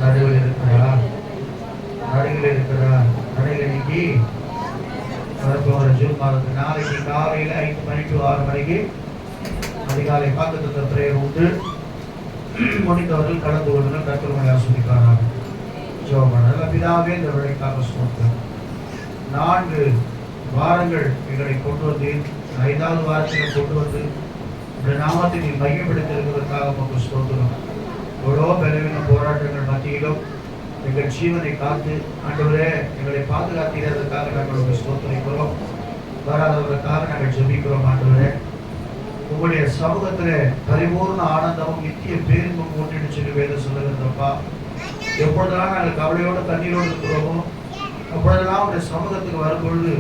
நடுவில் இருக்கிறா, நடுவில் இருக்கிறா. நடுவில் இன்னைக்கு வரப்போகிற ஜூன் மாதத்து நாளைக்கு காலையில் 5 மணி to 6 மணிக்கு அதிகாலை வாக்குத்தத்த பிரேயர் உண்டு. முடிந்தவர்கள் கலந்து கொள்ளுங்கள். கர்த்தர் உங்களை ஆசீர்வதிப்பாராக. ஜெபம் பண்ணுங்கள். பிதாவே, இந்த வேளைக்காக ஸ்தோத்திரம். 4 வாரங்கள் எங்களை கொண்டு வந்து 5வது வாரத்தில் கொண்டு வந்து இந்த நாமத்தை நீ மையப்படுத்தியிருக்கிறதுக்காக உங்களுக்கு ஸ்தோத்திரம். எவ்வளோ பலவீன போராட்டங்கள் மத்தியிலும் எங்கள் ஜீவனை காத்து ஆண்டவரே எங்களை பாதுகாத்ததற்காக நாங்கள் உங்களை ஸ்தோத்திரிக்கிறோம். வராதவர்களுக்காக நாங்கள் ஜெபிக்கிறோம். ஆண்டவரே, உங்களுடைய சமூகத்தில் பரிபூர்ண ஆனந்தமும் நித்திய பேரின்பும் கூட்டிட்டு சொல்லி வேதம் சொல்லுகிறப்பா. எப்பொழுதெல்லாம் நாங்கள் கவலையோடு கண்ணீரோடு இருக்கிறோமோ அப்பொழுதெல்லாம் உடைய சமூகத்துக்கு வரும்பொழுது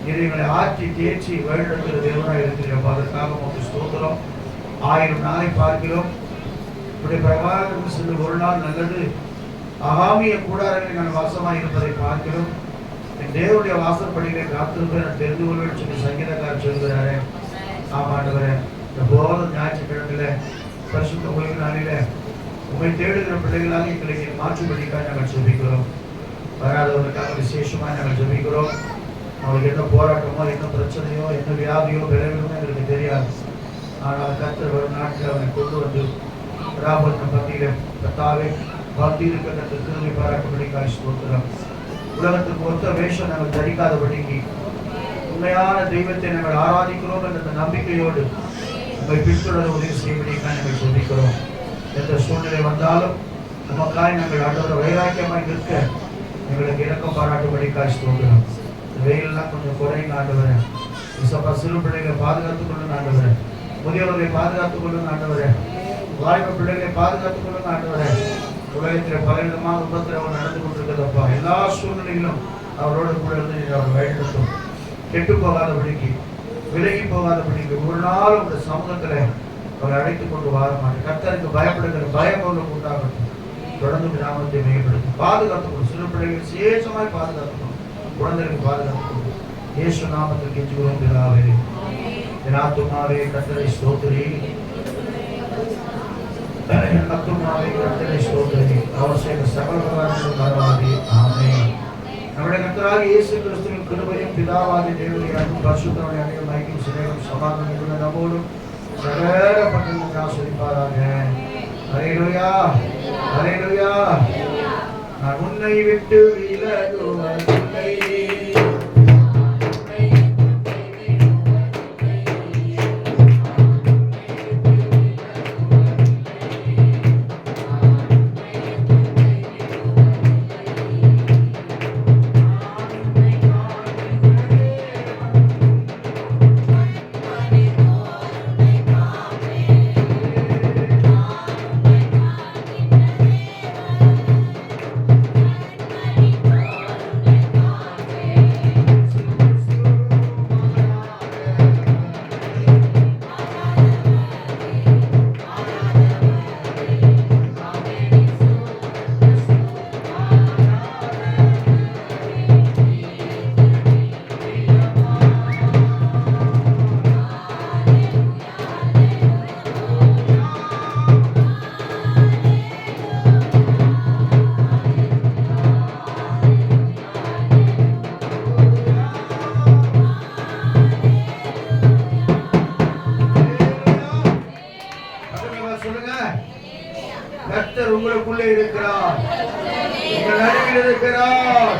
இது எங்களை ஆற்றி தேய்ச்சி வழிநடத்துகிற தேவனாக இருக்கிறப்பா. அதற்காக உங்களுக்கு ஸ்தோத்திரம். 1000 நாளை பார்க்கிறோம். இப்படி பிரகாரம் சென்று ஒரு நாள் நல்லது. ஆகாமிய கூடாரங்களில் நான் வாசமாக இருப்பதை பார்க்கிறோம். என் தேவனுடைய வாசற்படிகளை காத்திருப்பேன் நான் தெரிந்து கொள்வேன் சொல்லி சங்கீதக்காரர் சொல்கிறாரே. ஆமாண்டவரே, இந்த போத ஞாயிற்றுக்கிழமையில பரிசுத்த ஓய்வு நாளில உண்மை தேடுகிற பிள்ளைகளாக எங்களை மாற்றுபடிக்காக நாங்கள் ஜெபிக்கிறோம். வராதவர்களுக்காக விசேஷமாக நாங்கள் ஜெபிக்கிறோம். அவங்களுக்கு என்ன போராட்டமோ, என்ன பிரச்சனையோ, என்ன வியாதியோ, விளைவுமோ எங்களுக்கு தெரியாது. ஆனால் கர்த்தர் வரும் நாட்டில் அவனை கொண்டு வந்து ராபத்தின பந்தியில கர்த்தாவே பக்தி இருக்கிற திருமை பாராட்டும்படிக்காக ஸ்தோத்திரம். உலகத்துக்கு ஒத்த வேஷம் நாங்கள் தரிக்காதபடிக்கு உண்மையான தெய்வத்தை நாங்கள் ஆராதிக்கிறோம் என்ற நம்பிக்கையோடு உங்களை பின்தொடர உதவி செய்வதற்காக நாங்கள் சொல்லிக்கிறோம். எந்த சூழ்நிலை வந்தாலும் நமக்காய் நாங்கள் ஆண்டவரை வைராக்கியமாய் நிற்க எங்களுக்கு இறக்கம் பாராட்டும்படிக்காக ஸ்தோத்திரம். வெயிலெல்லாம் கொஞ்சம் குறைங்க ஆண்டவரே. சிறு பிள்ளைகளை பாதுகாத்துக் கொள்ளுங்க ஆண்டவரே. முதியவர்களை பாதுகாத்துக் கொள்ளுங்க ஆண்டவரே. வாய்ப்பு பிள்ளைகளை பாதுகாத்துக் கொள்ளுங்க ஆண்டவரே. உலகத்தில் பலவிதமான உபத்திரவம் நடந்து கொண்டிருக்கிறதப்பா. எல்லா சூழ்நிலையிலும் அவரோடு கூட இருந்து அவர் வழிநடத்தும். கெட்டு போகாதபடிக்கு, விலகி போகாதபடிக்கு ஒரு நாள் உங்க சமூகத்துல அவரை அழைத்துக் கொண்டு வர மாட்டேன். கர்த்தருக்கு பயப்படுகிற பயம் அவர்களுக்கு உண்டாகட்டும். தொடர்ந்து நாமத்தை மேம்படுத்தும். பாதுகாத்துக்கணும். சிறு பிள்ளைகள் விசேஷமாய் பாதுகாத்துக்கணும். குழந்தைகளுக்கு பாதுகாத்துக்கணும். இயேசு நாமத்தில் கெஞ்சுகிறோம் பிதாவே. என் ஆத்துமாவே கர்த்தரை ஸ்தோத்திரி. என் ஆத்துமாவே கர்த்தரை ஸ்தோத்திரி. அவர் செய்த சகல உபகாரங்களும் மறவாதே. ஆமென். நம்முடைய கர்த்தராகிய இயேசு கிறிஸ்துவின் கிருபையும் பிதாவாகிய தேவனுடைய அன்பும் பரிசுத்தமுடைய அனைவரும் ஐக்கியம் சிநேகம் சமாதானம் கொண்ட நம்மோடும் சகல பட்டணங்களை ஆசீர்வதிப்பாராக. ஹல்லேலூயா, ஹல்லேலூயா. நான் உன்னை விட்டு விலகுவதில்லை. கர்த்தர் உங்களுக்குள்ளே இருக்கிறார். உங்கள் அருகில் இருக்கிறார்.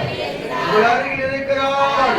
உங்கள் அருகில் இருக்கிறார்.